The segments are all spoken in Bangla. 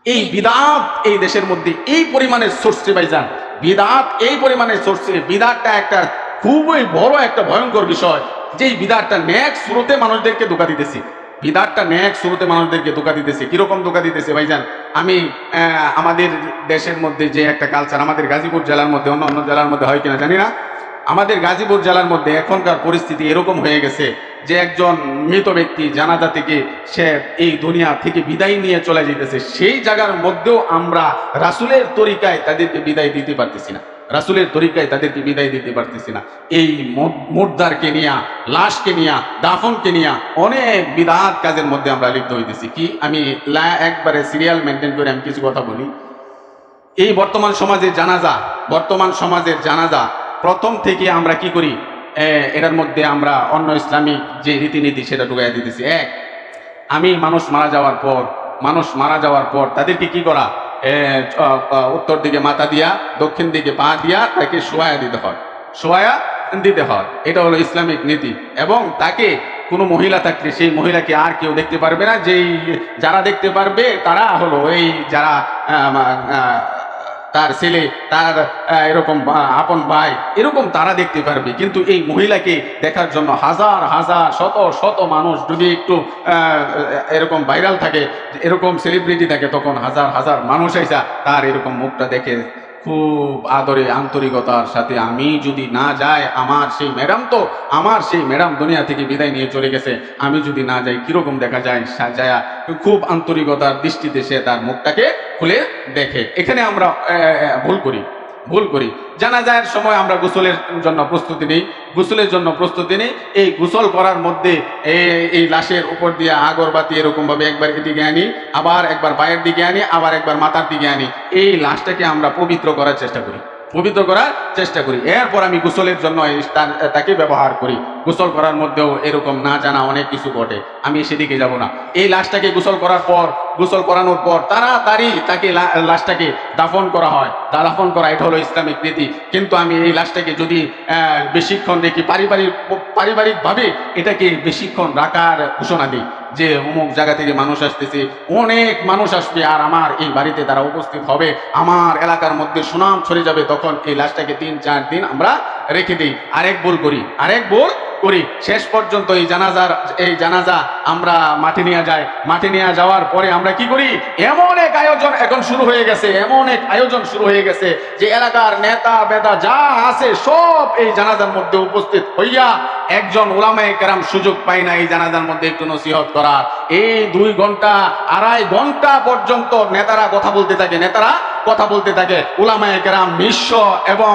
এই বিদআত এই দেশের মধ্যে এই পরিমাণে ছড়ছে ভাইজান, বিদআত এই পরিমাণে ছড়ছে। বিদআতটা একটা খুবই বড় একটা ভয়ঙ্কর বিষয়, যে এই বিদআতটা নেক সুরতে মানুষদেরকে ধোঁকা দিতেছে। বিদআতটা নেক সুরতে মানুষদেরকে ধোঁকা দিতেছে। কিরকম ধোঁকা দিতেছে ভাইজান? আমি আমাদের দেশের মধ্যে যে একটা কালচার, আমাদের গাজীপুর জেলার মধ্যে, অন্য অন্য জেলার মধ্যে হয় কিনা জানি না, আমাদের গাজীপুর জেলার মধ্যে এখনকার পরিস্থিতি এরকম হয়ে গেছে যে একজন মৃত ব্যক্তি জানাজা থেকে সে এই দুনিয়া থেকে বিদায় নিয়ে চলে যেতেছে, সেই জায়গার মধ্যেও আমরা রাসূলের তরিকায় তাদেরকে বিদায় দিতে পারতেছি না, রাসূলের তরিকায় তাদেরকে বিদায় দিতে পারতেছি না। এই মুর্দারকে নিয়া, লাশকে নিয়া, দাফনকে নিয়া অনেক বিদআত কাজের মধ্যে আমরা লিপ্ত হইতেছি। কি আমি একবারে সিরিয়াল মেনটেন করে আমি কিছু কথা বলি। এই বর্তমান সমাজের জানাজা প্রথম থেকে আমরা কি করি, এটার মধ্যে আমরা অন্য ইসলামিক যে রীতিনীতি সেটা ঢুকাইয়া দিতেছি। মানুষ মারা যাওয়ার পর তাদেরকে কি করা, উত্তর দিকে মাথা দিয়া, দক্ষিণ দিকে পা দিয়া তাকে শোয়া দিতে হয়। এটা হলো ইসলামিক নীতি। এবং তাকে কোনো মহিলা থাকলে সেই মহিলাকে আর কেউ দেখতে পারবে না। যারা দেখতে পারবে তারা হলো এই যারা তার ছেলে, তার এরকম আপন ভাই, এরকম তারা দেখতে পারবে। কিন্তু এই মহিলাকে দেখার জন্য হাজার হাজার শত শত মানুষ, যদি একটু এরকম ভাইরাল থাকে, এরকম সেলিব্রিটি থাকে, তখন হাজার হাজার মানুষ আইসা তার এরকম মুখটা দেখে খুব আদরে আন্তরিকতার সাথে, আমি যদি না যাই, আমার সেই ম্যাডাম দুনিয়া থেকে বিদায় নিয়ে চলে গেছে, আমি যদি না যাই কিরকম দেখা যায়, সাজায়া খুব আন্তরিকতার দৃষ্টিতে সে তার মুখটাকে খুলে দেখে। এখানে আমরা ভুল করি। জানাজার সময় আমরা গোসলের জন্য প্রস্তুতি নেই। এই গোসল করার মধ্যে এই লাশের উপর দিয়ে আগরবাতি এরকম ভাবে একবার এদিকে আনি, আবার একবার পায়ের দিকে আনি, আবার একবার মাথার দিকে আনি। এই লাশটাকে আমরা পবিত্র করার চেষ্টা করি। এরপর আমি গোসলের জন্য তাকে ব্যবহার করি। গোসল করার মধ্যেও এরকম না জানা অনেক কিছু ঘটে, আমি সেদিকে যাব না। এই লাশটাকে গোসল করানোর পর তাড়াতাড়ি তাকে লাশটাকে দাফন করা হয়। দাফন করা এটা হলো ইসলামিক রীতি। কিন্তু আমি এই লাশটাকে যদি বেশিক্ষণ রেখে পারিবারিকভাবে এটাকে বেশিক্ষণ রাখার ঘোষণা দিই, যে অমুক জায়গা থেকে মানুষ আসতেছে, অনেক মানুষ আসবে, আর আমার এই বাড়িতে তারা উপস্থিত হবে, আমার এলাকার মধ্যে সুনাম ছড়ে যাবে, তখন এই লাশটাকে 3-4 দিন আমরা রেখে দিই। আরেক ভুল করি, শেষ পর্যন্ত এই জানাজা আমরা মাঠে নিয়ে যাওয়ার পরে আমরা কি করি, এমন এক আয়োজন এখন শুরু হয়ে গেছে যে এলাকার নেতা বেতা যা আছে সব এই জানাজার মধ্যে উপস্থিত হইয়া একজন উলামায়ে কেরাম সুযোগ পায় না এই জানাজার মধ্যে একটু নসিহত করার। এই 2 ঘন্টা 2.5 ঘন্টা পর্যন্ত নেতারা কথা বলতে থাকে। উলামায়ে কেরাম নিঃস্ব এবং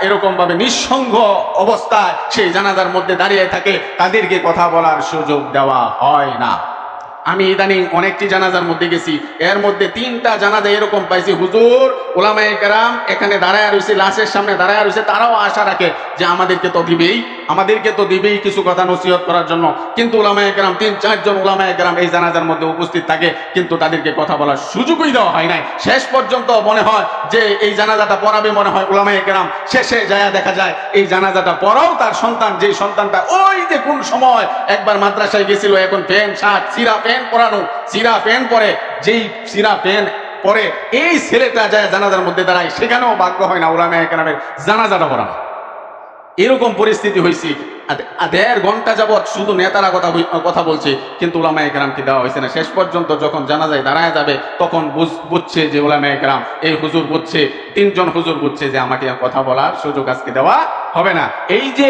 এরকম ভাবে নিঃসঙ্গ অবস্থায় সেই জানাজার মধ্যে দাঁড়িয়ে থাকে, তাদেরকে কথা বলার সুযোগ দেওয়া হয় না। আমি ইদানিং অনেকটি জানাজার মধ্যে গেছি, এর মধ্যে 3টা জানাজা এরকম পাইছি, হুজুর উলামায়ে কেরাম এখানে দাঁড়ায় রয়েছে, লাশের সামনে দাঁড়ায় রয়েছে, তারাও আশা রাখে যে আমাদেরকে তো দিবেই কিছু কথা নসিহত করার জন্য। কিন্তু উলামায়ে কেরাম 3-4 জন উলামায়ে কেরাম এই জানাজার মধ্যে উপস্থিত থাকে, কিন্তু তাদেরকে কথা বলার সুযোগই দেওয়া হয় নাই। শেষ পর্যন্ত মনে হয় যে এই জানাজাটা পড়াবে মনে হয় উলামায়ে কেরাম, শেষে যায় দেখা যায় এই জানাজাটা পড়াও তার সন্তান, যেই সন্তানটা ওই যে কোন সময় একবার মাদ্রাসায় গেছিল, এখন প্যান্ট শার্ট সিরা প্যান্ট পরানো, সিরা প্যান্ট পরে, যেই সিরা প্যান্ট পরে এই ছেলেটা যায় জানাজার মধ্যে দাঁড়ায়, সেখানেও ভাগ্য হয় না উলামায়ে কেরামের জানাজাটা পড়ানো। এরকম পরিস্থিতি হয়েছে। 1.5 ঘন্টা যাবৎ শুধু নেতারা কথা বলছে, কিন্তু উলামায়ে কেরামকে দেওয়া হয়েছে না। শেষ পর্যন্ত যখন জানাজায় দাঁড়ায় যাবে, তখন বুঝছে যে উলামায়ে কেরাম, এই হুজুর বুঝছে, 3 জন হুজুর বুঝছে যে আমাকে কথা বলার সুযোগ আজকে দেওয়া হবে না। এই যে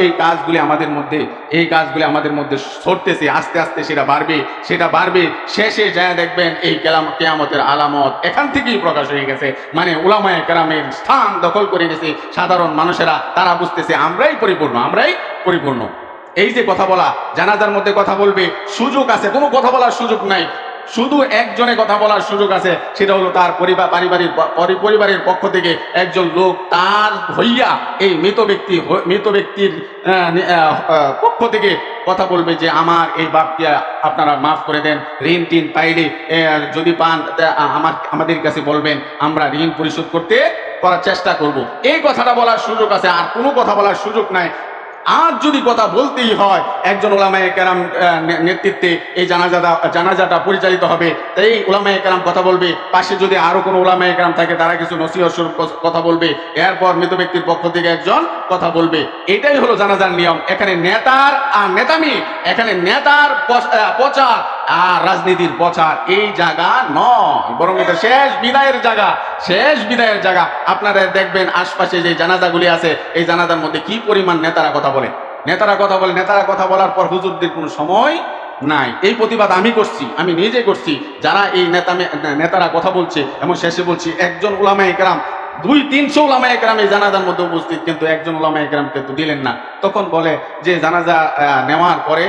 এই কাজগুলি আমাদের মধ্যে ছড়তেছে, আস্তে আস্তে সেটা বাড়বে। শেষে যায় দেখবেন এই কিয়ামতের আলামত এখান থেকেই প্রকাশ হয়ে গেছে। মানে উলামায়ে কেরামের স্থান দখল করে গেছে সাধারণ মানুষেরা, তারা বুঝতেছে আমরাই পরিপূর্ণ। এই যে কথা বলা, জানাজার মধ্যে কথা বলবে, সুযোগ আছে, কোনো কথা বলার সুযোগ নাই, শুধু একজনে কথা বলার সুযোগ আছে, সেটা হলো তার পরিবারের পক্ষ থেকে একজন লোক তার হইয়া এই মৃত ব্যক্তির পক্ষ থেকে কথা বলবে যে আমার এই বাপকে আপনারা মাফ করে দেন, ঋণ টিন পাইলে যদি পান আমাদের কাছে বলবেন, আমরা ঋণ পরিশোধ করার চেষ্টা করব। এই কথাটা বলার সুযোগ আছে, আর কোনো কথা বলার সুযোগ নাই। আর যদি কথা বলতেই হয় একজন উলামায়ে কেরাম নেতৃত্বে এই জানাজাটা পরিচালিত হবে, তাই এই উলামায়ে কেরাম কথা বলবে, পাশে যদি আরো কোনো উলামায়ে কেরাম থাকে তারা কিছু নসিহত স্বরূপ কথা বলবে, এরপর মৃত ব্যক্তির পক্ষ থেকে একজন কথা বলবে। এটাই হলো জানাজার নিয়ম। এখানে নেতার আর নেতামি, এখানে নেতার প্রচার আর রাজনীতির প্রচার এই জায়গা নয়, বরং এটা শেষ বিদায়ের জায়গা, শেষ বিদায়ের জায়গা। আপনারা দেখবেন আশপাশে যে জানাজাগুলি আছে এই জানাজার মধ্যে কি পরিমাণ নেতারা কথা বলে, নেতারা কথা বলার পর হুজুরদের কোনো সময় নাই। এই প্রতিবাদ আমি করছি, আমি নিজে করছি। যারা এই নেতারা কথা বলছে এবং শেষে বলছি একজন উলামায়ে কেরাম 200-300 উলামায়ে কেরাম এই জানাজার মধ্যে উপস্থিত, কিন্তু একজন উলামায়ে কেরাম কিন্তু দিলেন না। তখন বলে যে জানাজা নেওয়ার পরে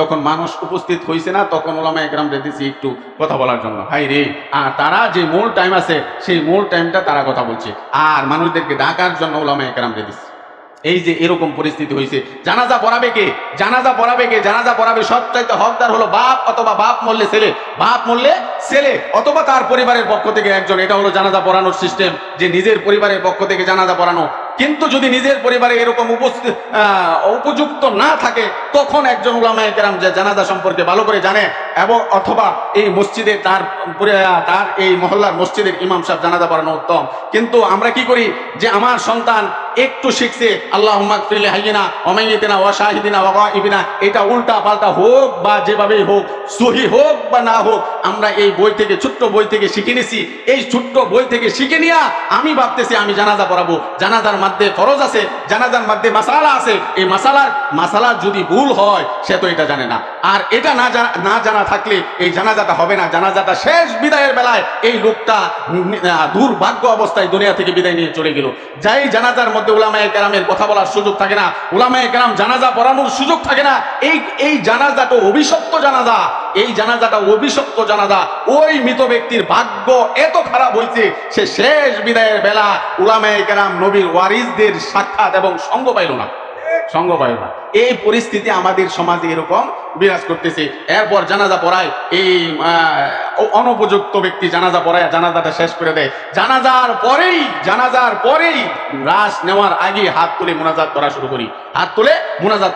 যখন মানুষ উপস্থিত হয়েছে না, তখন উলামায়ে কেরাম দিয়েছি একটু কথা বলার জন্য। হাই রে, আর তারা যে মূল টাইম আছে সেই মূল টাইমটা তারা কথা বলছে, আর মানুষদেরকে ডাকার জন্য উলামায়ে কেরাম দিয়েছে। এই যে এরকম পরিস্থিতি হয়েছে। জানাজা পড়াবে কে? জানাজা পড়াবে সবচাইতে হকদার হলো বাপ, অথবা বাপ মরলে ছেলে, অথবা তার পরিবারের পক্ষ থেকে একজন। এটা হলো জানাজা পড়ানোর সিস্টেম, যে নিজের পরিবারের পক্ষ থেকে জানাজা পড়ানো। কিন্তু যদি নিজের পরিবারে এরকম উপযুক্ত না থাকে, তখন একজন উলামায়ে কেরাম যে জানাজা সম্পর্কে ভালো করে জানে, এবং অথবা এই মসজিদে তার এই মহল্লার মসজিদের ইমাম সাহেব জানাজা পড়ানো উত্তম। কিন্তু আমরা কি করি, যে আমার সন্তান একটু শিখছে আল্লাহুম্মা গফির লিহাইয়িনা ওয়া মাইয়িতিনা ওয়া শাহিদিনা ওয়া গায়িবিনা, এটা উল্টা পাল্টা হোক বা যেভাবেই হোক, সহি হোক বা না হোক, আমরা এই বই থেকে, ছোট্ট বই থেকে শিখে নিছি। এই ছোট্ট বই থেকে শিখে নিয়া আমি ভাবতেছি আমি জানাজা পড়াবো। জানাজার মধ্যে ফরজ আছে, জানাজার মধ্যে মাসালা আছে। এই মাসালা যদি ভুল হয় সে তো এটা জানে না। আর এটা না জানা থাকলে এই জানাজাটা হবে না। জানাজাটা শেষ বিদায়ের বেলায় এই লোকটা দুর্ভাগ্য অবস্থায় দুনিয়া থেকে বিদায় নিয়ে চলে গেল। যাই জানাজার মধ্যে উলামায়ে কেরামের কথা বলার সুযোগ থাকে না, উলামায়ে কেরাম জানাজা পড়ানোর সুযোগ থাকে না, এই জানাজাটা অভিশপ্ত জানাজা। এই জানাজাটা অভিশপ্ত জানাজা। ওই মৃত ব্যক্তির ভাগ্য এত খারাপ হয়েছে, সে শেষ বিদায়ের বেলা উলামায়ে কেরাম নবীর ওয়ারিসদের সাক্ষাৎ এবং সঙ্গ পাইল না। এই পরিস্থিতি আমাদের সমাজে এরকম বিরাজ করতেছে। এরপর জানাজা পড়ায় এই অনুপযুক্ত ব্যক্তি জানাজা পড়ায় জানাজাটা শেষ করে দেয়। জানাজার পরেই লাশ নেওয়ার আগে হাত তুলে মুনাজাত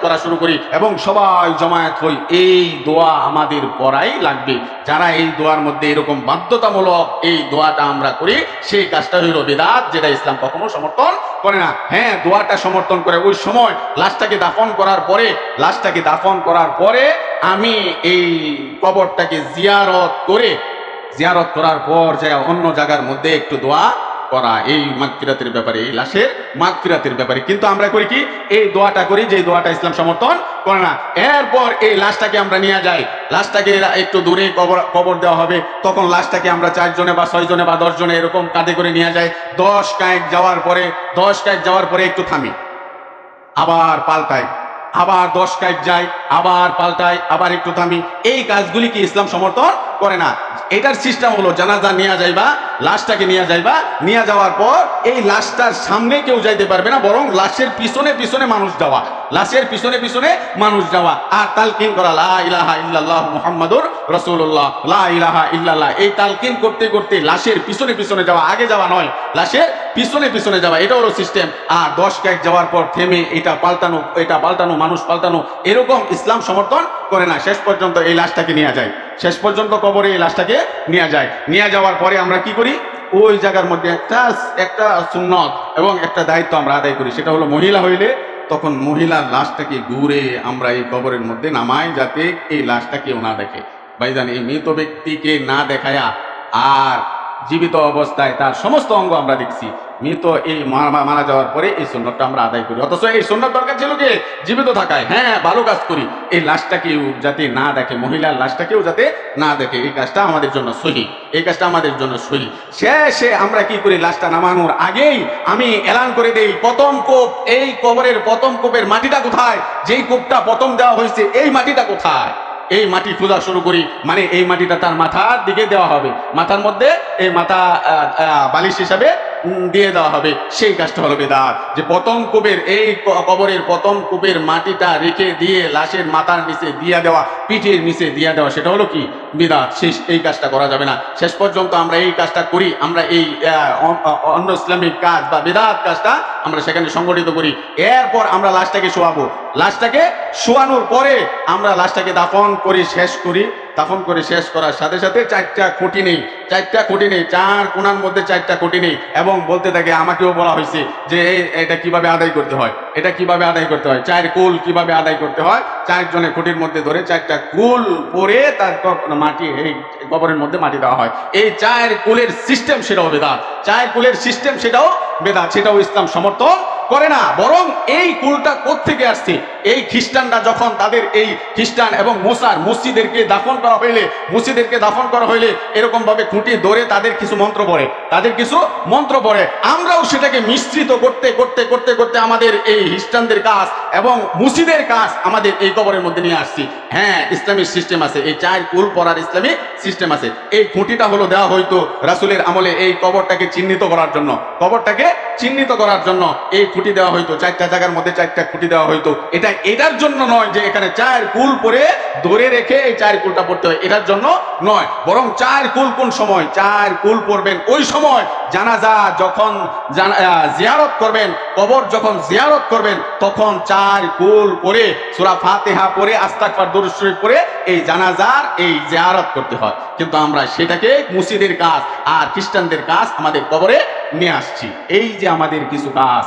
করা শুরু করি এবং সবাই জমায়েত হই। এই দোয়া আমাদের পড়াই লাগবে। যারা এই দোয়ার মধ্যে এরকম বাধ্যতামূলক এই দোয়াটা আমরা করি, সেই কাজটা হইল বিদআত, যেটা ইসলাম কখনো সমর্থন করে না। হ্যাঁ, দোয়াটা সমর্থন করে ওই সময় লাশটাকে দাফন করার পরে আমি এই কবরটাকে জিয়ারত করার পর যায় অন্য জায়গার মধ্যে একটু দোয়া করা, এই মাগফিরাতের ব্যাপারে, এই লাশের মাগফিরাতের ব্যাপারে। কিন্তু আমরা করি কি, এই দোয়াটা করি যে দোয়াটা ইসলাম সমর্থন করে না। এরপর এই লাশটাকে আমরা নিয়ে যাই, লাশটাকে একটু দূরে কবর দেওয়া হবে, তখন লাশটাকে আমরা 4 জনে বা 6 জনে বা 10 জনে এরকম কাঁধে করে নিয়ে যাই। 10 কায়েক যাওয়ার পরে একটু থামি, আবার পাল্টাই, আবার 10 কায়েক যাই, আবার পাল্টাই, আবার একটু থামি। এই কাজগুলি কি ইসলাম সমর্থন করে না। এটার সিস্টেম হলো জানাজা লাশটাকে নিয়ে যাওয়ার পর এই লাশটার সামনে কেউ যাইতে পারবে না, বরং লাশের পিছনে মানুষ যাওয়া আর তালকিন করা, লা ইলাহা ইল্লাল্লাহ মুহাম্মাদুর রাসূলুল্লাহ, লা ইলাহা ইল্লাল্লাহ। এই তালকিন করতে করতে লাশের পিছনে যাওয়া, আগে যাওয়া নয়, লাশের পিছনে যাওয়া, এটা হলো সিস্টেম। আর 10 কায়েক যাওয়ার পর থেমে এটা পাল্টানো, মানুষ পাল্টানো, এরকম ইসলাম সমর্থন করে না। শেষ পর্যন্ত এই লাশটাকে নিয়ে যায়, শেষ পর্যন্ত কবরে এই লাশটাকে নিয়ে যাওয়ার পরে আমরা কি করি, ওই জায়গার মধ্যে একটা সুন্নত এবং একটা দায়িত্ব আমরা আদায় করি। সেটা হলো মহিলা হইলে তখন মহিলার লাশটাকে ঘুরে আমরা এই কবরের মধ্যে নামাই, যাতে এই লাশটা কেউ না দেখে। ভাইজান, এই মৃত ব্যক্তিকে না দেখায়া আর জীবিত অবস্থায় তার সমস্ত অঙ্গ আমরা দেখছি। মৃত এই মারা যাওয়ার পরে এই সুন্নতটা আমরা আদায় করি, অথচ এই সুন্নত দরকার ছিল কি জীবিত থাকায়। হ্যাঁ, ভালো কাজ করি, এই লাশটাকেও যাতে না দেখে, মহিলার লাশটাকেও যাতে না দেখে, এই কাজটা আমাদের জন্য সহি। শেষে আমরা কি করি, লাশটা নামানোর আগেই আমি এলান করে দেই, প্রথম কোপ, এই কবরের প্রথম কোপের মাটিটা কোথায়, যেই কোপটা প্রথম দেওয়া হয়েছে এই মাটিটা কোথায়, এই মাটি খোঁজা শুরু করি। মানে এই মাটিটা তার মাথার দিকে দেওয়া হবে, মাথার মধ্যে এই মাথা বালিশ হিসাবে দিয়ে দেওয়া হবে, সেই কাজটা হলো বিদআত। যে প্রথম কূপের এই কবরের প্রথম কূপের মাটিটা রেখে দিয়ে লাশের মাথার নিচে দিয়ে দেওয়া, পিঠের নিচে দিয়ে দেওয়া, সেটা হলো কি বিদআত। এই কাজটা করা যাবে না। শেষ পর্যন্ত আমরা এই কাজটা করি, আমরা এই অন্য ইসলামিক কাজ বা বিদআত কাজটা আমরা সেখানে সংগঠিত করি। এরপর আমরা লাশটাকে শোয়াবো, লাশটাকে শোয়ানোর পরে আমরা লাশটাকে দাফন করে শেষ করি। দাফন করে শেষ করার সাথে সাথে চারটা খুঁটি নেই, চার কোণার মধ্যে চারটা খুঁটি নেই, এবং বলতে থাকে, আমাকেও বলা হয়েছে যে এটা কিভাবে আদায় করতে হয়, এটা কিভাবে আদায় করতে হয়, চার কুল কিভাবে আদায় করতে হয়। চারজনের খুঁটির মধ্যে ধরে চারটা কুল পরে তারপর মাটি এই কবরের মধ্যে মাটি দেওয়া হয়। এই চার কুলের সিস্টেম সেটাও বেদাত, চার কুলের সিস্টেম সেটাও বেদাত, সেটাও ইসলাম সমর্থন করে না। বরং এই কুলটা কোত্থেকে আসছে? এই খ্রিস্টানরা যখন তাদের এই খ্রিস্টান এবং মোসার মসজিদেরকে দাফন করা হইলে এরকম ভাবে খুঁটি ধরে তাদের কিছু মন্ত্র পড়ে, আমরাও সেটাকে মিশ্রিত করতে করতে করতে করতে আমাদের এই খ্রিস্টানদের কাজ এবং মসজিদের কাজ আমাদের এই কবরের মধ্যে নিয়ে আসছি। হ্যাঁ, ইসলামিক সিস্টেম আছে, এই চার কুল পড়ার ইসলামিক সিস্টেম আছে। এই খুঁটিটা হলো দেওয়া হয়তো রাসূলের আমলে এই কবরটাকে চিহ্নিত করার জন্য এই খুঁটি দেওয়া হইতো, চারটা জায়গার মধ্যে চারটা খুঁটি দেওয়া হইতো। এটার জন্য নয় যে এখানে চার কুল পরে ধরে রেখে এই চার কুলটা পড়তে হয়, এটার জন্য নয়। বরং চার কুল কোন সময়? চার কুল পড়বেন ওই সময় জানাজা যখন জিয়ারত করবেন, কবর যখন জিয়ারত করবেন, তখন চার কুল পরে সূরা ফাতিহা পরে আস্তাগফির দুরূদ শরীফ পরে এই জানাজার এই জিয়ারত করতে হয়। কিন্তু আমরা সেটাকে মসজিদের কাজ আর খ্রিস্টানদের কাজ আমাদের কবরে নিয়ে আসছি। এই যে আমাদের কিছু কাজ,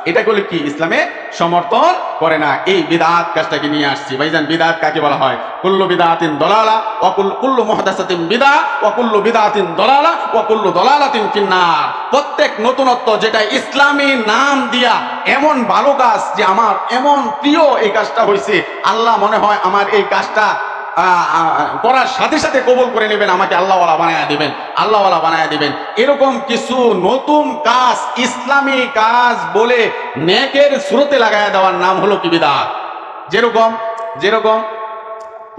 এটা করলে কি ইসলামে সমর্থন করে না। এই বিদআত কাজটাকে নিয়ে আসছি। ভাইজান, বিদআত কাকে বলা হয়? কুল্লু বিদআতিন দালালা ওয়া কুল্লু মুহদাসাতিন বিদআ ওয়া কুল্লু বিদআতিন দালালা ওয়া কুল্লু দালালাতিন ফিন্নার। প্রত্যেক নতুনত্ব যেটা ইসলামী নাম দিয়া এমন ভালো কাজ যে আমার এমন প্রিয় এই কাজটা হয়েছে, আল্লাহ মনে হয় আমার এই কাজটা করার সাথে সাথে কবুল করে নেবেন, আমাকে আল্লাহওয়ালা বানায়া দিবেন। এরকম কিছু নতুন কাজ, ইসলামী কাজ বলে নেকের সুরতে লাগায়া দেওয়ার নাম হলো কি বিদআত। যেরকম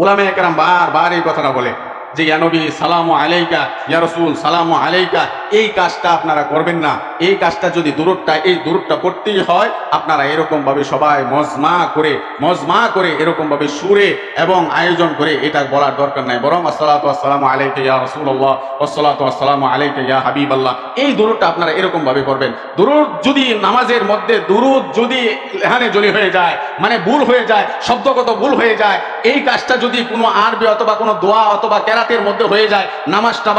উলামায়ে কেরাম বারবার এই কথাটা বলে যে ইয়া নবী সালামু আলাইকা, ইয়া রাসূল সালামু আলাইকা, এই কাজটা আপনারা করবেন না। এই কাজটা যদি দূরটা পড়তেই হয়, আপনারা এরকম ভাবে সবাই মজমা করে এরকম ভাবে সুরে এবং আয়োজন করে এটা বলার দরকার নাই। বরং আসসালাতু ওয়াসসালামু আলাইকা ইয়া রাসূলুল্লাহ ওয়াসসালাতু ওয়াসসালামু আলাইকা ইয়া হাবিবাল্লাহ, এই দূরটা আপনারা এরকম ভাবে করবেন। দুরূদ যদি নামাজের মধ্যে যদি লেহানে জলি হয়ে যায়, মানে ভুল হয়ে যায়, শব্দগত ভুল হয়ে যায়, এই কাজটা যদি কোনো আরবি অথবা কোনো দোয়া অথবা কেরাতের মধ্যে হয়ে যায়, নামাজটা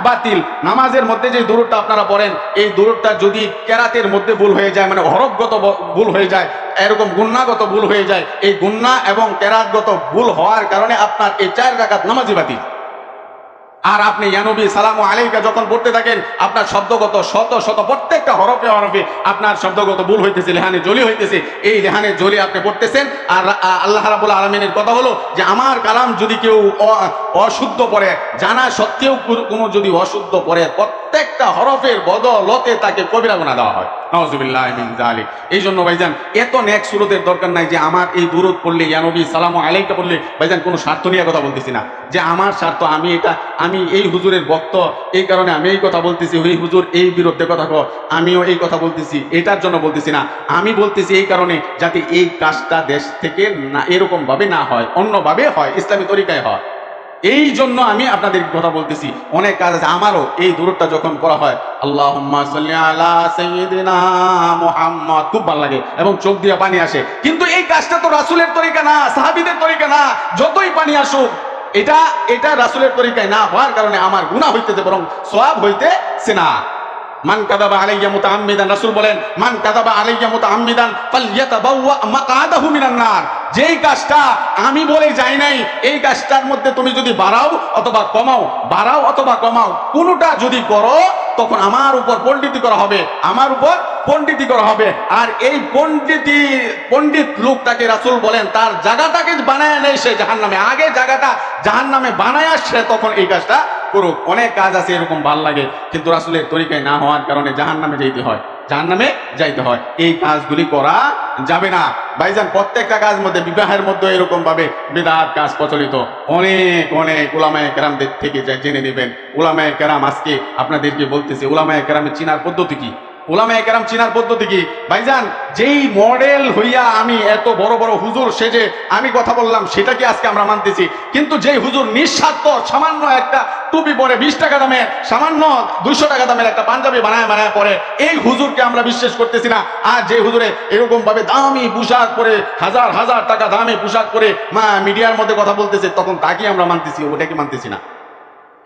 বাতিল। নামাজের মধ্যে যে দুরূদটা আপনারা পড়েন, এই দুরূদটা যদি কেরাতের মধ্যে ভুল হয়ে যায়, মানে হরফগত ভুল হয়ে যায়, এরকম গুন্নাগত ভুল হয়ে যায়, এই গুন্না এবং কেরাতগত ভুল হওয়ার কারণে আপনার এই 4 রাকাত নামাজই বাতিল। আর আপনি ইয়া নবী সালামু আলাইকা যখন পড়তে থাকেন, আপনার শব্দগত শত প্রত্যেকটা হরফে আপনার শব্দগত ভুল হইতেছে, লেহানে জলি হইতেছে। এই লেহানে জলি আপনি পড়তেছেন। আর আল্লাহ রাব্বুল আলামিনের কথা হলো যে আমার কালাম যদি কেউ অশুদ্ধ পড়ে, জানা সত্ত্বেও কোনো যদি অশুদ্ধ পড়ে, প্রত্যেকটা হরফের বদলতে তাকে কবিরা গুনাহ দেওয়া হয়। নাউযুবিল্লাহি মিন যালিক। এই জন্য ভাইজান, এত নেক সুরতের দরকার নাই যে আমার এই দুরূদ পড়লে, ইয়া নবী সালামু আলাইকা পড়লে, ভাইজান কোনো স্বার্থ নিয়ে কথা বলতেছি না যে আমার স্বার্থ, আমি এই হুজুরের ভক্ত, এই কারণে আমি এই কথা বলতেছি, ওই হুজুর এই বিরুদ্ধে কথা কয়, আমিও এই কথা বলতেছি, এটার জন্য বলতেছি না। আমি বলতেছি এই কারণে যাতে এই কাজটা দেশ থেকে না এরকম ভাবে না হয়, অন্যভাবে হয়, ইসলামী তরিকায় হয়। এই জন্য আমি আপনাদের কথা বলতেছি। অনেক কাজ আছে। আমারও এই দুরূদটা যখন করা হয়, আল্লাহুম্মা সাল্লি আলা সাইয়্যিদিনা মুহাম্মদ, খুব ভালো লাগে এবং চোখ দিয়ে পানি আসে। কিন্তু এই কাজটা তো রাসূলের তরিকা না, সাহাবীদের তরিকা না। যতই পানি আসুক, এটা রাসূলের তরিকায় না হওয়ার কারণে আমার গুনাহ হইতেছে, বরং সওয়াব হইতেছে না। মান কাযাবা আলাইয়া মুতাআম্মিদান, রাসূল বলেন মান কাযাবা আলাইয়া মুতাআম্মিদান ফালইয়াতাবাওয়া মাকআদাহু মিনান নার। যেই কাজটা আমি বলে যাই নাই, এই কাজটার মধ্যে তুমি যদি বাড়াও অথবা কমাও, কোনটা যদি করো, তখন আমার উপর পণ্ডিতি করা হবে। আর এই পণ্ডিত লোকটাকে রাসূল বলেন তার জায়গাটাকে বানায় নেয় সে জাহান্নামে, আগে জায়গাটা জাহান্নামে বানায় সে তখন এই কাজটা করুক। অনেক কাজ আছে এরকম ভাল লাগে, কিন্তু রাসূলের তরিকায় না হওয়ার কারণে জাহান্নামে যেতে হয়। জাহান্নামে যাইতে হয়। এই কাজগুলি করা যাবে না ভাইজান। প্রত্যেকটা কাজ মধ্যে, বিবাহের মধ্যে এরকম ভাবে বিদআত কাজ প্রচলিত। অনেক অনেক উলামায়ে কেরামদের থেকে জেনে নেবেন। উলামায়ে কেরাম, আজকে আপনাদেরকে বলতেছি, উলামায়ে কেরামের চিনার পদ্ধতি কি, উলামায়ে কেরাম চিনার পদ্ধতি কি ভাইজান। যেই মডেল হইয়া আমি এত বড় বড় হুজুর সেজে আমি কথা বললাম, সেটা কি আজকে আমরা মানতেছি? কিন্তু যেই হুজুর নিঃস্বার্থ সামান্য একটা টুপি পরে 20 টাকা দামের, সামান্য 200 টাকা দামের একটা পাঞ্জাবি বানায় বানায় পরে, এই হুজুরকে আমরা বিশ্বাস করতেছি না। আর যে হুজুরে এরকম ভাবে দামি পোশাক পরে, হাজার হাজার টাকা দামি পোশাক পরে মিডিয়ার মধ্যে কথা বলতেছে, তখন তাকে আমরা মানতেছি, ওটাকে মানতেছি না।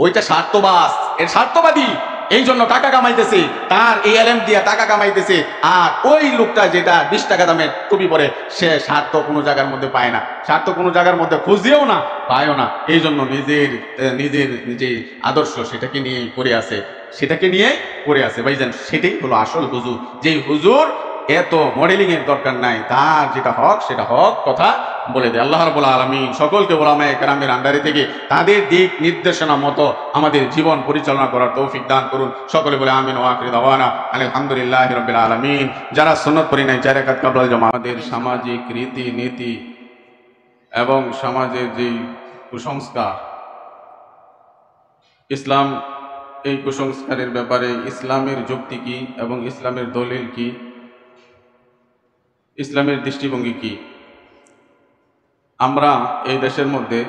ওইটা স্বার্থবাস, এর স্বার্থবাদী, এই জন্য টাকা কামাইতেছে, তার এই এলএম দিয়ে টাকা কামাইতেছে। আর ওই লোকটা যেটা 20 টাকা দামের টুপি পরে, সে স্বার্থ কোনো জায়গার মধ্যে পায় না, স্বার্থ কোনো জায়গার মধ্যে খুঁজেও না, পায়ও না। এই জন্য নিজের নিজের যে আদর্শ সেটাকে নিয়ে করে আছে, সেটাকে নিয়ে করে আছে ভাইজান। সেটাই হলো আসল হুজুর। যেই হুজুর এত মডেলিং এর দরকার নাই, তার যেটা হক সেটা হক কথা বলে দেয়। আল্লাহ রাব্বুল আলামিন সকলকে উলামায়ে কেরামের আন্ডারে থেকে তাদের দিক নির্দেশনা মতো আমাদের জীবন পরিচালনা করার তৌফিক দান করুন। সকলে বলে আমিন ওয়া আখিরু দাওয়ানা আলহামদুলিল্লাহি রাব্বিল আলামিন। যারা সুন্নাত পড়ি নাই, 4 রাকাত কাবলাল জামা, আমাদের সামাজিক রীতি নীতি এবং সমাজের যে কুসংস্কার, ইসলাম এই কুসংস্কারের ব্যাপারে ইসলামের যুক্তি কি এবং ইসলামের দলিল কি, ইসলামের দৃষ্টিভঙ্গি কি। আমরা এই দেশের মধ্যে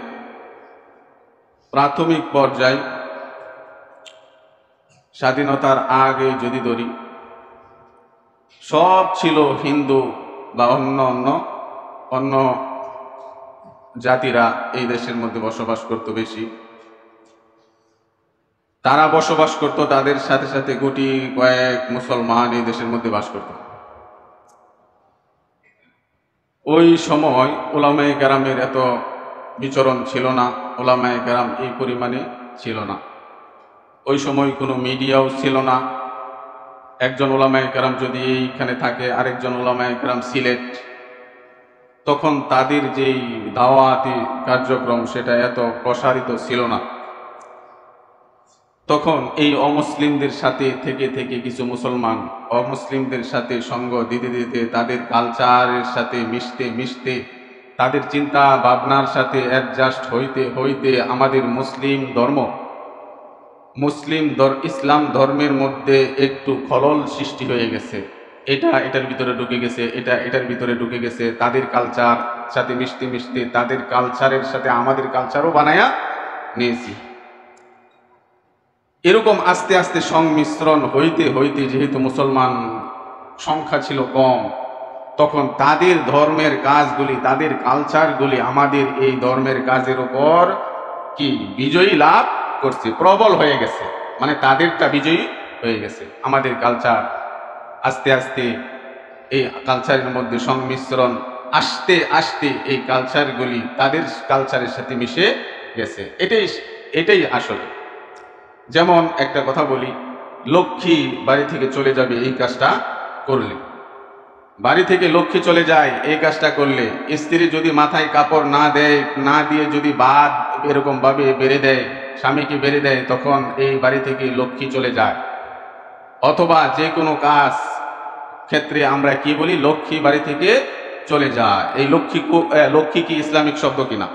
প্রাথমিক পর্যায় স্বাধীনতার আগে যদি ধরি, সব ছিল হিন্দু বা অন্য জাতিরা এই দেশের মধ্যে বসবাস করত বেশি। তারা বসবাস করত, তাদের সাথে সাথে গুটি কয়েক মুসলমান এই দেশের মধ্যে বাস করত। ওই সময় উলামায়ে কেরামের এত বিচরণ ছিল না, উলামায়ে কেরাম এই পরিমাণে ছিল না। ওই সময় কোনো মিডিয়াও ছিল না। একজন উলামায়ে কেরাম যদি এইখানে থাকে, আরেকজন উলামায়ে কেরাম সিলেট, তখন তাদের যেই দাওয়াতি কার্যক্রম সেটা এত প্রসারিত ছিল না। তখন এই অমুসলিমদের সাথে থেকে থেকে কিছু মুসলমান অমুসলিমদের সাথে সঙ্গ দিতে দিতে, তাদের কালচারের সাথে মিশতে মিশতে, তাদের চিন্তা ভাবনার সাথে অ্যাডজাস্ট হইতে হইতে আমাদের ইসলাম ধর্মের মধ্যে একটু খলল সৃষ্টি হয়ে গেছে। এটার ভিতরে ঢুকে গেছে, এটার ভিতরে ঢুকে গেছে। তাদের কালচার সাথে মিশতে মিশতে তাদের কালচারের সাথে আমাদের কালচারও বানায়া নিয়েছি। এরকম আস্তে আস্তে সংমিশ্রণ হইতে হইতে, যেহেতু মুসলমান সংখ্যা ছিল কম, তখন তাদের ধর্মের কাজগুলি, তাদের কালচারগুলি আমাদের এই ধর্মের কাজের উপর কি বিজয়ী লাভ করছে, প্রবল হয়ে গেছে। মানে তাদেরটা বিজয়ী হয়ে গেছে। আমাদের কালচার আস্তে আস্তে, এই কালচারের মধ্যে সংমিশ্রণ আস্তে আস্তে এই কালচারগুলি তাদের কালচারের সাথে মিশে গেছে। এটাই আসলে। যেমন একটা কথা বলি, লক্ষ্মী বাড়ি থেকে চলে যাবে এই কাজটা করলে, বাড়ি থেকে লক্ষ্মী চলে যায় এই কাজটা করলে, স্ত্রী যদি মাথায় কাপড় না দেয়, না দিয়ে যদি বাদ এরকম ভাবে বেড়ে দেয়, স্বামীকে বেড়ে দেয়, তখন এই বাড়ি থেকে লক্ষ্মী চলে যায়। অথবা যে কোনো কাজ ক্ষেত্রে আমরা কি বলি, লক্ষ্মী বাড়ি থেকে চলে যায়। এই লক্ষ্মী কি ইসলামিক শব্দ কিনা?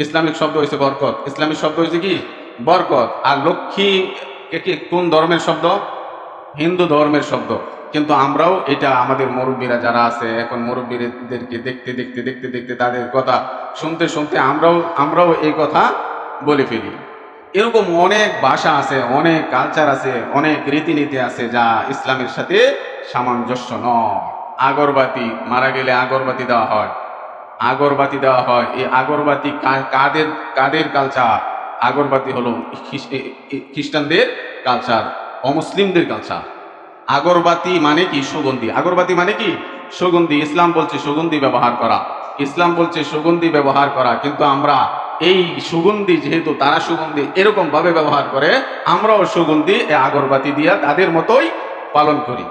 ইসলামিক শব্দ হয়েছে বরকত, ইসলামিক শব্দ হয়েছে কি বরকত। আর লক্ষ্মী কোন ধর্মের শব্দ? হিন্দু ধর্মের শব্দ। কিন্তু আমরাও এটা, আমাদের মুরব্বীরা যারা আছে এখন, মুরব্বীদেরকে দেখতে দেখতে দেখতে দেখতে, তাদের কথা শুনতে শুনতে আমরাও এই কথা বলে ফেলি। এরকম অনেক ভাষা আছে, অনেক কালচার আছে, অনেক রীতিনীতি আছে যা ইসলামের সাথে সামঞ্জস্য নয়। আগরবাতি, মারা গেলে আগরবাতি দেওয়া হয়, আগরবাতি দেওয়া হয়। এই আগরবাতি কাদের কালচার? আগরবাতি হলো খ্রিস্টানদের কালচার, অমুসলিমদের কালচার। আগরবাতি মানে কি? সুগন্ধি। আগরবাতি মানে কি? সুগন্ধি। ইসলাম বলছে সুগন্ধি ব্যবহার করা, ইসলাম বলছে সুগন্ধি ব্যবহার করা। কিন্তু আমরা এই সুগন্ধি, যেহেতু তারা সুগন্ধি এরকম ভাবে ব্যবহার করে, আমরাও সুগন্ধি আগরবাতি দিয়া তাদের মতোই পালন করি।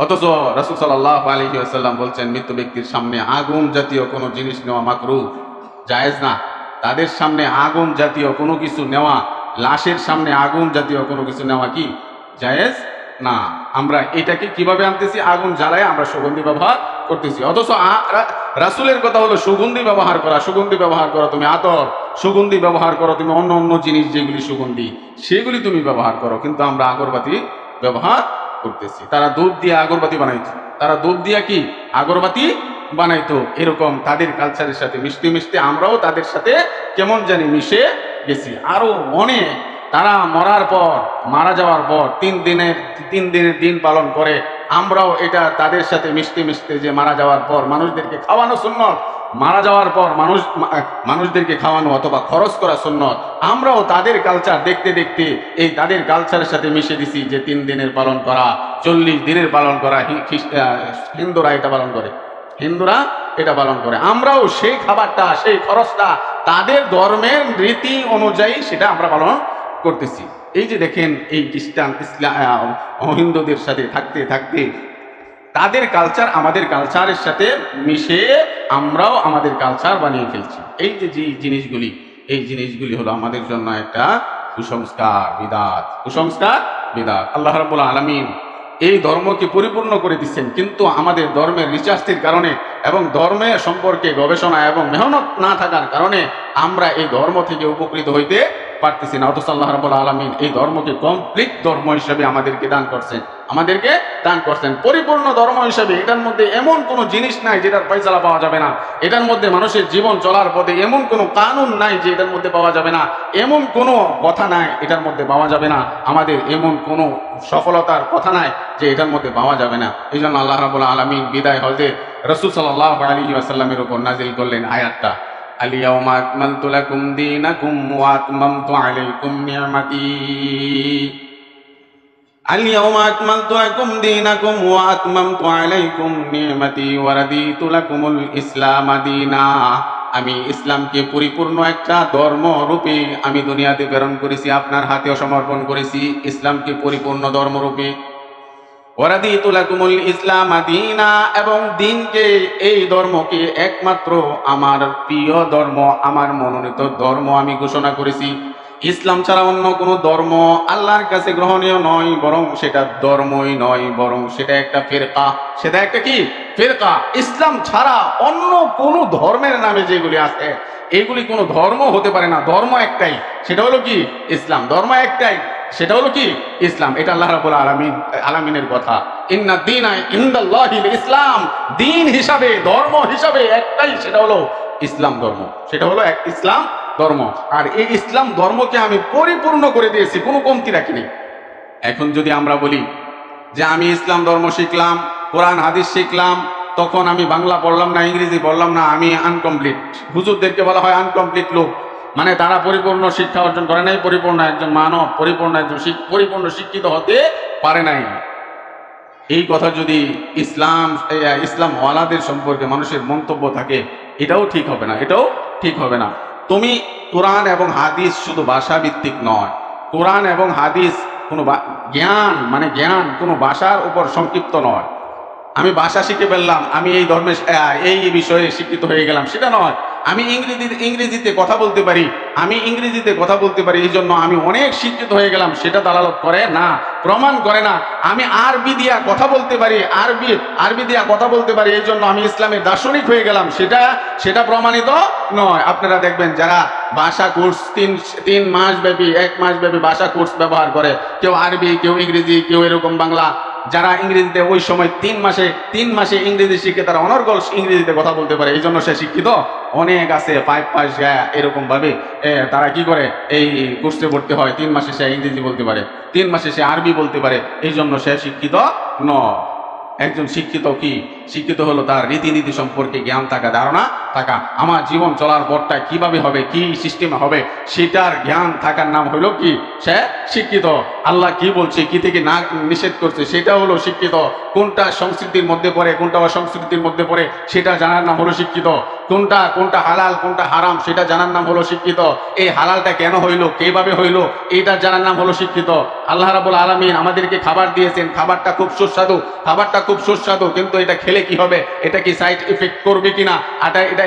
অথচ রাসূল সাল্লাল্লাহু আলাইহি ওয়াসাল্লাম বলছেন, মৃত ব্যক্তির সামনে আগুন জাতীয় কোনো জিনিস নেওয়া মাকরুহ, জায়েজ না। তাদের সামনে আগুন জাতীয় কোনো কিছু নেওয়া, লাশের সামনে আগুন জাতীয় কোনো কিছু নেওয়া কি জায়েজ না, আমরা এটাকে কিভাবে আনতেছি? আগুন জ্বালায় আমরা সুগন্ধি ব্যবহার করতেছি। অথচ রাসূলের কথা হলো সুগন্ধি ব্যবহার করা, সুগন্ধি ব্যবহার করা, তুমি আতর সুগন্ধি ব্যবহার করো, তুমি অন্য অন্য জিনিস যেগুলি সুগন্ধি সেগুলি তুমি ব্যবহার করো, কিন্তু আমরা আগরবাতি ব্যবহার করতেছি। তারা দুধ দিয়ে আগরবাতি বানাইতো, তারা দুধ দিয়া কি আগরবাতি বানাইতো। এরকম তাদের কালচারের সাথে মিশতে মিশতে আমরাও তাদের সাথে কেমন জানি মিশে গেছি। আরো অনেক, তারা মরার পর, মারা যাওয়ার পর 3 দিনের দিন পালন করে, আমরাও এটা তাদের সাথে মিশতে মিশতে, যে মারা যাওয়ার পর মানুষদেরকে খাওয়ানো সুন্নত, মারা যাওয়ার পর মানুষদেরকে খাওয়ানো অথবা খরচ করা সুন্নত, আমরাও তাদের কালচার দেখতে দেখতে এই তাদের কালচারের সাথে মিশে দিছি, যে 3 দিনের পালন করা, 40 দিনের পালন করা। হিন্দুরা এটা পালন করে, হিন্দুরা এটা পালন করে, আমরাও সেই খাবারটা, সেই খরচটা তাদের ধর্মের রীতি অনুযায়ী সেটা আমরা পালন করতেছি। এই যে দেখেন, এই খ্রিস্টান হিন্দুদের সাথে থাকতে থাকতে তাদের কালচার আমাদের কালচারের সাথে মিশে আমরাও আমাদের কালচার বানিয়ে ফেলছি। এই যে জিনিসগুলি, এই জিনিসগুলি হলো আমাদের জন্য একটা কুসংস্কার, বিদআত, কুসংস্কার, বিদআত। আল্লাহ রাব্বুল আলামিন এই ধর্মকে পরিপূর্ণ করে দিচ্ছেন, কিন্তু আমাদের ধর্মের রিসার্চের কারণে এবং ধর্মের সম্পর্কে গবেষণা এবং মেহনত না থাকার কারণে আমরা এই ধর্ম থেকে উপকৃত হইতে পারতেছি না। অথচ আল্লাহ রাব্বুল আলামিন এই ধর্মকে কমপ্লিট ধর্ম হিসেবে আমাদেরকে দান করছেন, আমাদেরকে দান করছেন পরিপূর্ণ ধর্ম হিসেবে। এটার মধ্যে এমন কোনো জিনিস নাই যেটার ফয়সালা পাওয়া যাবে না, এটার মধ্যে মানুষের জীবন চলার পথে এমন কোনো কানুন নাই যে এটার মধ্যে পাওয়া যাবে না, এমন কোনো কথা নাই এটার মধ্যে পাওয়া যাবে না, আমাদের এমন কোনো সফলতার কথা নাই যে এটার মধ্যে পাওয়া যাবে না। এই জন্য আল্লাহ রাব্বুল আলামিন বিদায় হজে রাসূল সাল্লাল্লাহু আলাইহি ওয়াসাল্লামের উপর নাজিল করলেন আয়াতটা, আল-ইয়াওমা আকমালতু লাকুম দীনাকুম ওয়া আতমামতু আলাইকুম নি'মাতি, আল-ইয়াওমা আকমালতু লাকুম দীনাকুম ওয়া আতমামতু আলাইকুম নি'মাতি ওয়া রাদিতু লাকুমুল ইসলাম দীনা। আমি ইসলামকে পরিপূর্ণ একটা ধর্ম রূপে আমি দুনিয়াতে প্রেরণ করেছি, আপনার হাতে সমর্পণ করেছি ইসলামকে পরিপূর্ণ ধর্ম রূপে। ওয়া রাদিতু লাকুমুল ইসলাম দীনা, এবং দিনকে, এই ধর্মকে একমাত্র আমার প্রিয় ধর্ম, আমার মনোনীত ধর্ম আমি ঘোষণা করেছি। ইসলাম ছাড়া অন্য কোনো ধর্ম আল্লাহর কাছে গ্রহণীয় নয়, বরং সেটা ধর্মই নয়, বরং সেটা একটা ফিরকা, সেটা একটা কি ফিরকা। ইসলাম ছাড়া অন্য কোনো ধর্মের নামে যেগুলি আছে এগুলি কোনো ধর্ম হতে পারে না। ধর্ম একটাই, সেটা হলো কি ইসলাম। ধর্ম একটাই, সেটা হলো কি ইসলাম। এটা আল্লাহ রাব্বুল আলামিনের কথা, ইন্না দীনা ইনদাল্লাহিল ইসলাম। দিন হিসাবে, ধর্ম হিসাবে একটাই, সেটা হলো ইসলাম ধর্ম, সেটা হলো এক ইসলাম ধর্ম। আর এই ইসলাম ধর্মকে আমি পরিপূর্ণ করে দিয়েছি, কোনো কমতি রাখিনি। এখন যদি আমরা বলি যে আমি ইসলাম ধর্ম শিখলাম, কোরআন হাদিস শিখলাম, তখন আমি বাংলা পড়লাম না, ইংরেজি পড়লাম না, আমি আনকমপ্লিট। হুজুরদেরকে বলা হয় আনকমপ্লিট লোক, মানে তারা পরিপূর্ণ শিক্ষা অর্জন করে নাই, পরিপূর্ণ একজন মানব, পরিপূর্ণ একজন পরিপূর্ণ শিক্ষিত হতে পারে নাই। এই কথা যদি ইসলাম ওয়ালাদের সম্পর্কে মানুষের মন্তব্য থাকে, এটাও ঠিক হবে না, এটাও ঠিক হবে না। তুমি কোরআন এবং হাদিস শুধু ভাষা ভিত্তিক নয়, কোরআন এবং হাদিস কোনো জ্ঞান, মানে জ্ঞান কোনো ভাষার উপর সংক্ষিপ্ত নয়। আমি ভাষা শিখে ফেললাম, আমি এই ধর্মে এই বিষয়ে শিক্ষিত হয়ে গেলাম, সেটা নয়। আমি ইংরেজিতে কথা বলতে পারি, আমি ইংরেজিতে কথা বলতে পারি, এই জন্য আমি অনেক শিক্ষিত হয়ে গেলাম, সেটা দালালত করে না, প্রমাণ করে না। আমি আরবি দিয়া কথা বলতে পারি, আরবি দিয়া কথা বলতে পারি, এই জন্য আমি ইসলামের দার্শনিক হয়ে গেলাম, সেটা প্রমাণিত নয়। আপনারা দেখবেন যারা ভাষা কোর্স 3 মাস ব্যাপী, 1 মাস ব্যাপী ভাষা কোর্স ব্যবহার করে, কেউ আরবি, কেউ ইংরেজি, কেউ এরকম বাংলা, যারা ইংরেজিতে ওই সময় 3 মাসে ইংরেজি শিখে তারা অনর্গল ইংরেজিতে কথা বলতে পারে, এই জন্য সে শিক্ষিত। অনেক আছে 5 পাস এরকম ভাবে তারা কি করে, এই কোর্সে ভর্তি হয়, 3 মাসে সে ইংরেজি বলতে পারে, 3 মাসে সে আরবি বলতে পারে, এই জন্য সে শিক্ষিত নয়। একজন শিক্ষিত কি? শিক্ষিত হলো তার রীতিনীতি সম্পর্কে জ্ঞান থাকা, ধারণা থাকা, আমার জীবন চলার পথটা কিভাবে হবে, কি সিস্টেমে হবে, সেটার জ্ঞান থাকার নাম হলো কি সে শিক্ষিত। আল্লাহ কি বলছে, কি থেকে না নিষেধ করছে, সেটা হলো শিক্ষিত। কোনটা সংস্কৃতির মধ্যে পড়ে, কোনটা অসংস্কৃতির মধ্যে পড়ে, সেটা জানার নাম হলো শিক্ষিত। কোনটা হালাল, কোনটা হারাম, সেটা জানার নাম হলো শিক্ষিত। এই হালালটা কেন হইলো, কিভাবে হইলো, এটা জানার নাম হলো শিক্ষিত। আল্লাহ রাব্বুল আলামিন আমাদেরকে খাবার দিয়েছেন, খাবারটা খুব সুস্বাদু, কিন্তু এটা খেলে খেলে কি হবে, এটা কি সাইড ইফেক্ট করবে কিনা,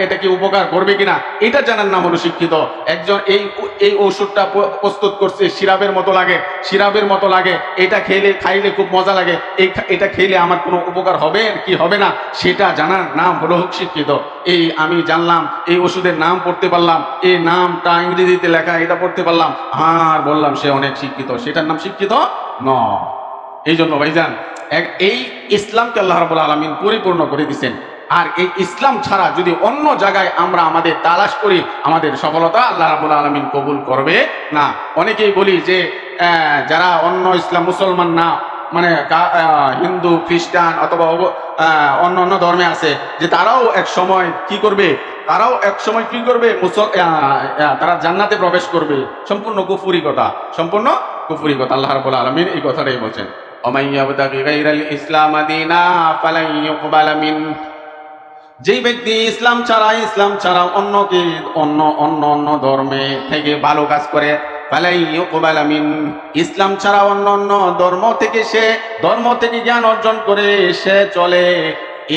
এটা কি উপকার করবে কিনা, এটা জানার নাম হলো শিক্ষিত। একজন এই ওষুধটা প্রস্তুত করছে, সিরাপের মতো লাগে, এটা খাইলে খুব মজা লাগে, এটা খেলে আমার কোনো উপকার হবে কি হবে না, সেটা জানার নাম হলো শিক্ষিত। এই আমি জানলাম, এই ওষুধের নাম পড়তে পারলাম, এই নামটা ইংরেজিতে লেখা, এটা পড়তে পারলাম, আর বললাম সে অনেক শিক্ষিত, সেটার নাম শিক্ষিত নয়। এই জন্য ভাইজান, এই ইসলামকে আল্লাহ রাব্বুল আলামিন পরিপূর্ণ করে দিয়েছেন। আর এই ইসলাম ছাড়া যদি অন্য জায়গায় আমরা আমাদের তালাশ করি, আমাদের সফলতা আল্লাহ রাব্বুল আলামিন কবুল করবে না। অনেকেই বলি যে যারা অন্য ইসলাম মুসলমান না, মানে হিন্দু খ্রিস্টান অথবা অন্য ধর্মে আছে, যে তারাও এক সময় কি করবে, তারা জান্নাতে প্রবেশ করবে। সম্পূর্ণ কুফরি কথা। আল্লাহ রাব্বুল আলামিন এই কথাটাই বলছেন, যেই ব্যক্তি ইসলাম ছাড়া অন্য ধর্মে থেকে ভালো কাজ করে, ইসলাম ছাড়া অন্য ধর্ম থেকে জ্ঞান অর্জন করে সে চলে,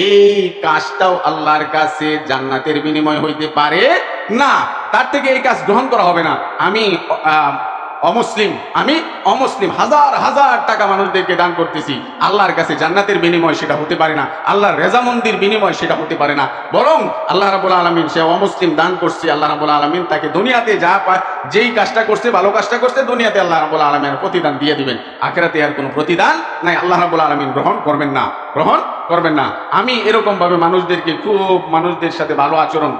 এই কাজটাও আল্লাহর কাছে জান্নাতের বিনিময় হইতে পারে না। তার থেকে এই কাজ গ্রহণ করা হবে না। আমি অমুসলিম হাজার টাকা মানুষদেরকে দান করতেছি, আল্লাহর কাছে জান্নাতের বিনিময় সেটা হতে পারে না, আল্লাহর রেজামন্দির বিনিময় সেটা হতে পারে না। বরং আল্লাহ রাব্বুল আলামিন, সে অমুসলিম দান করছে, আল্লাহ রাব্বুল আলামিন তাকে দুনিয়াতে যা পায়, যেই কাজটা করছে, ভালো কাজটা করছে, দুনিয়াতে আল্লাহ রাব্বুল আলামিন প্রতিদান দিয়ে দিবেন। আখিরাতে আর কোনো প্রতিদান নাই, আল্লাহ রাব্বুল আলামিন গ্রহণ করবেন না। আমি এরকম ভাবে মানুষদের সাথে ভালো আচরণ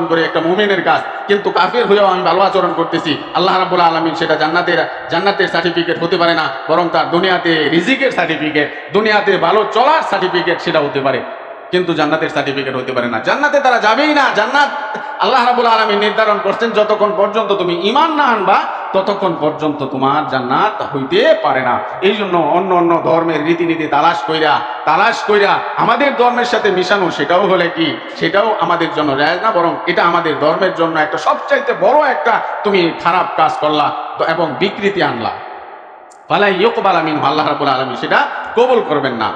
করি, একটা মুমিনের কাজ, কিন্তু কাফের হয়েও আমি ভালো আচরণ করতেছি, আল্লাহ রাব্বুল আলামিন সেটা জান্নাতের সার্টিফিকেট হতে পারে না, বরং তার দুনিয়াতে রিজিকের সার্টিফিকেট, দুনিয়াতে ভালো চলার সার্টিফিকেট সেটা হতে পারে, কিন্তু জান্নাতের সার্টিফিকেট হতে পারে না। জান্নাতে তারা যাবেই না। জান্নাত আল্লাহ রাব্বুল আলামিন নির্ধারণ করছেন, যতক্ষণ পর্যন্ত তুমি ঈমান না আনবা ততক্ষণ পর্যন্ত তোমার জান্নাত হইতে পারে না। এই জন্য অন্য ধর্মের রীতিনীতি তালাশ কইরা আমাদের ধর্মের সাথে মিশানো, সেটাও আমাদের জন্য জায়েজ না, বরং এটা আমাদের ধর্মের জন্য একটা সবচাইতে বড় একটা তুমি খারাপ কাজ করলা এবং বিকৃতি আনলা। ফালা ইউকবালা মিনহু, আল্লাহ রাব্বুল আলামিন সেটা কবুল করবেন না।